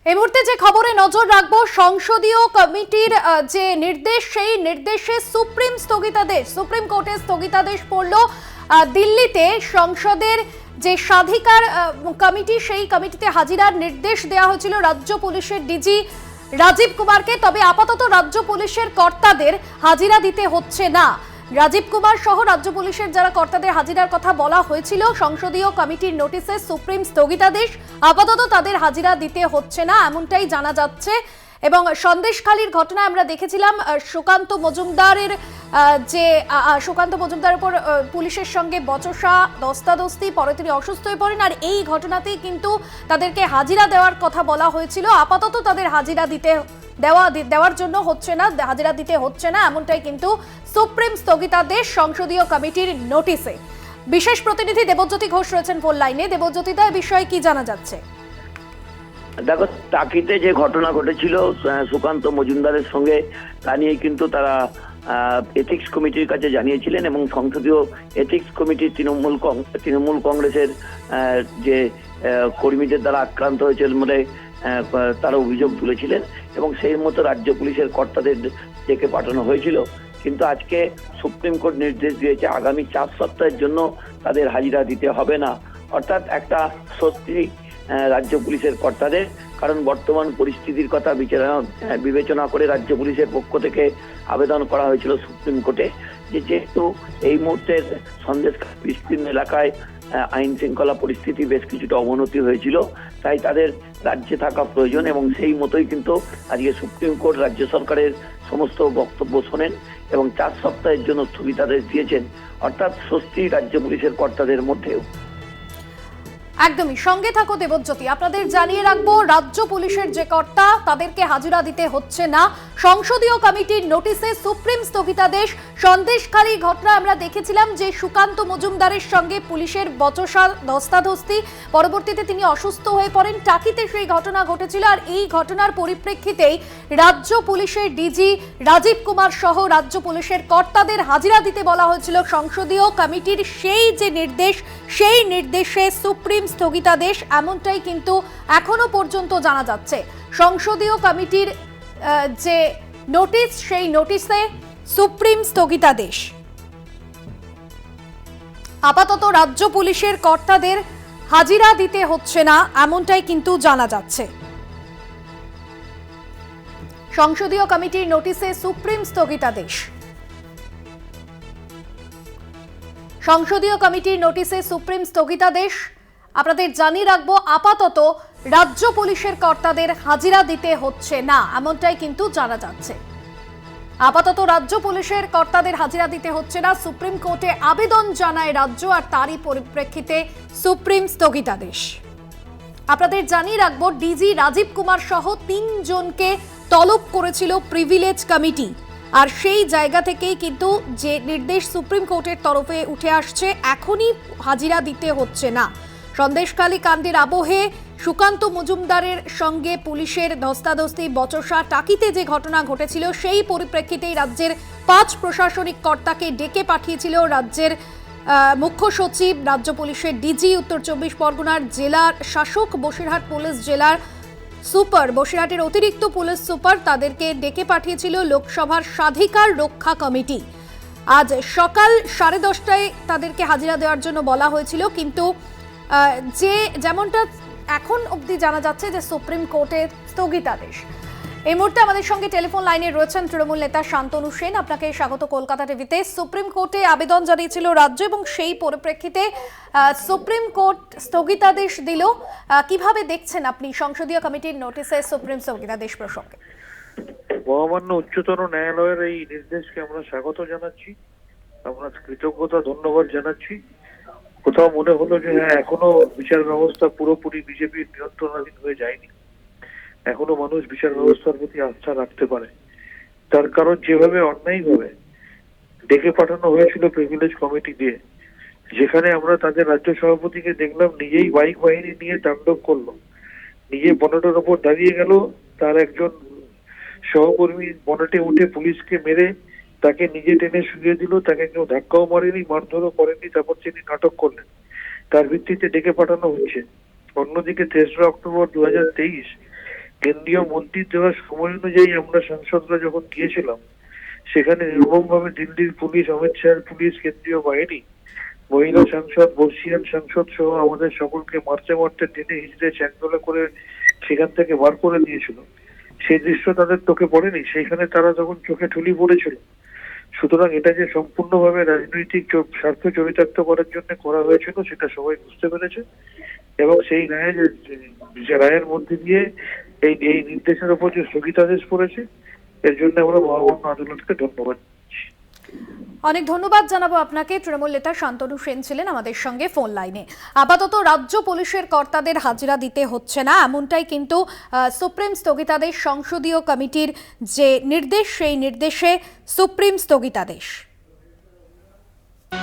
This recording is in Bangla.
এই মুহূর্তে যে খবরে নজর রাখবো, সংসদীয় কমিটির যে নির্দেশ, সেই নির্দেশে সুপ্রিম কোর্টের স্থগিতাদেশ পড়ল। দিল্লিতে সংসদের যে স্বাধিকার কমিটি, সেই কমিটিতে হাজিরার নির্দেশ দেওয়া হয়েছিল রাজ্য পুলিশের ডিজি রাজীব কুমারকে। তবে আপাতত রাজ্য পুলিশের কর্তাদের হাজিরা দিতে হচ্ছে না। রাজীব কুমার সহ রাজ্য পুলিশের যারা কর্তাদের হাজিরার কথা বলা হয়েছিল সংসদীয় কমিটির নোটিশে সুপ্রিম স্থগিতাদেশ, আপাতত তাদের হাজিরা দিতে হচ্ছে না, এমনটাই জানা যাচ্ছে। এবং সন্দেশখালীর ঘটনায় আমরা দেখেছিলাম সুকান্ত মজুমদারের উপর পুলিশের সঙ্গে বচসা, ধস্তাধস্তি, পরে তিনি অসুস্থ হয়ে পড়েন। আর এই ঘটনাতেই কিন্তু তাদেরকে হাজিরা দেওয়ার কথা বলা হয়েছিল। আপাতত তাদের হাজিরা দেওয়ার জন্য হচ্ছে না, হাজিরা দিতে হচ্ছে না, এমনটাই কিন্তু সুপ্রিম স্থগিতাদেশ সংসদীয় কমিটির নোটিশে। বিশেষ প্রতিনিধি দেবজ্যোতি ঘোষ রয়েছেন ফোন লাইনে। দেবজ্যোতি দা, এই বিষয়ে কি জানা যাচ্ছে? দেখো, টাকিতে যে ঘটনা ঘটেছিল সুকান্ত মজুমদারের সঙ্গে, তা নিয়ে কিন্তু তারা এথিক্স কমিটির কাছে জানিয়েছিলেন এবং সংসদীয় এথিক্স কমিটির তৃণমূল কংগ্রেসের যে কর্মীদের দ্বারা আক্রান্ত হয়েছিল বলে তারা অভিযোগ তুলেছিলেন এবং সেই মতো রাজ্য পুলিশের কর্তাদের ডেকে পাঠানো হয়েছিল। কিন্তু আজকে সুপ্রিম কোর্ট নির্দেশ দিয়েছে আগামী 4 সপ্তাহের জন্য তাদের হাজিরা দিতে হবে না। অর্থাৎ একটা স্বস্তি রাজ্য পুলিশের কর্তাদের, কারণ বর্তমান পরিস্থিতির কথা বিবেচনা করে রাজ্য পুলিশের পক্ষ থেকে আবেদন করা হয়েছিল সুপ্রিম কোর্টে যেহেতু এই মুহূর্তে সন্দেশখালী বিস্তীর্ণ এলাকায় আইন শৃঙ্খলা পরিস্থিতি বেশ কিছুটা অবনতি হয়েছিল, তাই তাদের রাজ্যে থাকা প্রয়োজন এবং সেই মতোই কিন্তু আজকে সুপ্রিম কোর্ট রাজ্য সরকারের সমস্ত বক্তব্য শোনেন এবং 4 সপ্তাহের জন্য স্থগিতাদেশ দিয়েছেন। অর্থাৎ স্বস্তি রাজ্য পুলিশের কর্তাদের মধ্যেও। একদমই সঙ্গে থাকো দেবজ্যোতি। আপনাদের জানিয়ে রাখবো, রাজ্য পুলিশের যে কর্তা তাদেরকে হাজিরা দিতে হচ্ছে না। সংসদীয় কমিটির নোটিশে সুপ্রিম স্থগিতাদেশ। সন্দেশখালী ঘটনা আমরা দেখেছিলাম যে সুকান্ত মজুমদারের সঙ্গে পুলিশের বচসা, ধস্তাধস্তি, পরবর্তীতে তিনি অসুস্থ হয়ে পড়েন। টাকিতে সেই ঘটনা ঘটেছিল। আর এই ঘটনার পরিপ্রেক্ষিতেই রাজ্য পুলিশের ডিজি রাজীব কুমার সহ রাজ্য পুলিশের কর্তাদের হাজিরা দিতে বলা হয়েছিল সংসদীয় কমিটির সেই যে নির্দেশ, সেই নির্দেশে সুপ্রিম স্থগিতাদেশ, এমনটাই কিন্তু এখনো পর্যন্ত জানা যাচ্ছে। সংসদীয় কমিটির যে নোটিশ, সেই নোটিশে সুপ্রিম স্থগিতাদেশ। আপাতত রাজ্য পুলিশের কর্তাদের হাজিরা দিতে হচ্ছে না, এমনটাই কিন্তু জানা যাচ্ছে। সংসদীয় কমিটির নোটিশে সুপ্রিম স্থগিতাদেশ। সংসদীয় কমিটির নোটিশে সুপ্রিম স্থগিতাদেশ। আপনাদের জানিয়ে রাখবো, আপাতত রাজ্য পুলিশের কর্তাদের হাজিরা দিতে হচ্ছে না, এমনটাই কিন্তু জানা যাচ্ছে। আপাতত রাজ্য পুলিশের কর্তাদের হাজিরা দিতে হচ্ছে না। সুপ্রিম কোর্টে আবেদন জানায় রাজ্য, আর তারই পরিপ্রেক্ষিতে সুপ্রিম স্থগিতাদেশ। আপনাদের জানিয়ে রাখবো, ডিজি রাজীব কুমার সহ 3 জনকে তলব করেছিল প্রিভিলেজ কমিটি। আর সেই জায়গা থেকেই কিন্তু যে নির্দেশ সুপ্রিম কোর্টের তরফে উঠে আসছে, এখনই হাজিরা দিতে হচ্ছে না। সন্দেশখালী কাণ্ডের আবহে সুকান্ত মজুমদারের সঙ্গে পুলিশের ধস্তাধস্তি, বচসা, টাকিতে যে ঘটনা ঘটেছিল, সেই পরিপ্রেক্ষিতেই রাজ্যের 5 প্রশাসনিক কর্তাকে ডেকে পাঠিয়েছিল রাজ্যের মুখ্য সচিব, রাজ্য পুলিশের ডিজি, উত্তর 24 পরগনার জেলার শাসক, বসিরহাট পুলিশ জেলার সুপার, বসিরহাটের অতিরিক্ত পুলিশ সুপার, তাদেরকে ডেকে পাঠিয়েছিল লোকসভার স্বাধিকার রক্ষা কমিটি। আজ সকাল 10:30টায় তাদেরকে হাজিরা দেওয়ার জন্য বলা হয়েছিল, কিন্তু যেমনটা এখন অবধি জানা যাচ্ছে যে সুপ্রিম কোর্টের স্থগিতাদেশ। এই মুহূর্তে আমাদের সঙ্গে টেলিফোন লাইনে রয়েছেন তৃণমূল নেতা শান্তনু সেন। আপনাকে স্বাগত কলকাতা টিভিতে। সুপ্রিম কোর্টে আবেদন জানিয়েছিল রাজ্য এবং সেই পরিপ্রেক্ষিতে সুপ্রিম কোর্ট স্থগিতাদেশ দিল। কিভাবে দেখছেন আপনি সংসদীয় কমিটির নোটিশে সুপ্রিম স্থগিতাদেশ প্রসঙ্গে? মহামান্য উচ্চতর ন্যায়ালয়ের এই নির্দেশকে আমরা স্বাগত জানাচ্ছি, আমরা কৃতজ্ঞতা ধন্যবাদ জানাচ্ছি। কোথাও মনে হলো যে হ্যাঁ, এখনো বিচার ব্যবস্থা পুরোপুরি বিজেপির নিয়ন্ত্রণাধীন হয়ে যায়নি, এখনো মানুষ বিচার ব্যবস্থার প্রতি আস্থা রাখতে পারে। তার কারণ যেভাবে অন্যায়ভাবে ডেকে পাঠানো হয়েছিল প্রিভিলেজ কমিটি দিয়ে, যেখানে আমরা তাদের রাজ্য সভাপতিকে দেখলাম নিজেই বাইক বাহিনী নিয়ে তাণ্ডব করলো, নিজে বনেটের ওপর দাঁড়িয়ে গেল, তার একজন সহকর্মী বনেটে উঠে পুলিশকে মেরে তাকে নিজে টেনে শুয়ে দিল, তাকে কেউ ধাক্কাও মারেনি, মারধরও করেনি, তারপর তিনি নাটক করলেন, তার ভিত্তিতে ডেকে পাঠানো হচ্ছে। অন্যদিকে 3রা অক্টোবর 2023 কেন্দ্রীয় মন্ত্রীর দেওয়ার সময় অনুযায়ী আমরা সাংসদরা যখন গিয়েছিলাম, সেখানে নির্মমভাবে দিল্লির পুলিশ, অমিত শাহের পুলিশ, কেন্দ্রীয় বাহিনী, মহিলা সাংসদ, বর্ষিয়ান সাংসদ সহ আমাদের সকলকে মারতে মারতে টেনে হিঁচড়ে চ্যাংদোলা করে সেখান থেকে বার করে দিয়েছিল। সেই দৃশ্য তাদের চোখে পড়েনি, সেইখানে তারা তখন চোখে ঠুলি পড়েছিল। সুতরাং এটা যে সম্পূর্ণভাবে রাজনৈতিক স্বার্থ চরিতার্থ করার জন্য করা হয়েছিল সেটা সবাই বুঝতে পেরেছে, এবং সেই যে রায়ের মধ্যে দিয়ে এই এই নির্দেশের উপর যে স্থগিতাদেশ পড়েছে, এর জন্য আমরা মহামান্য আদালতকে ধন্যবাদ দিচ্ছি। অনেক ধন্যবাদ জানাবো আপনাকে। তৃণমূল নেতা শান্তনু সেন ছিলেন আমাদের সঙ্গে ফোন লাইনে। আপাতত রাজ্য পুলিশের কর্তাদের হাজিরা দিতে হচ্ছে না, এমনটাই কিন্তু সুপ্রিম স্থগিতাদেশ, সংসদীয় কমিটির যে নির্দেশ, সেই নির্দেশে সুপ্রিম স্থগিতাদেশ।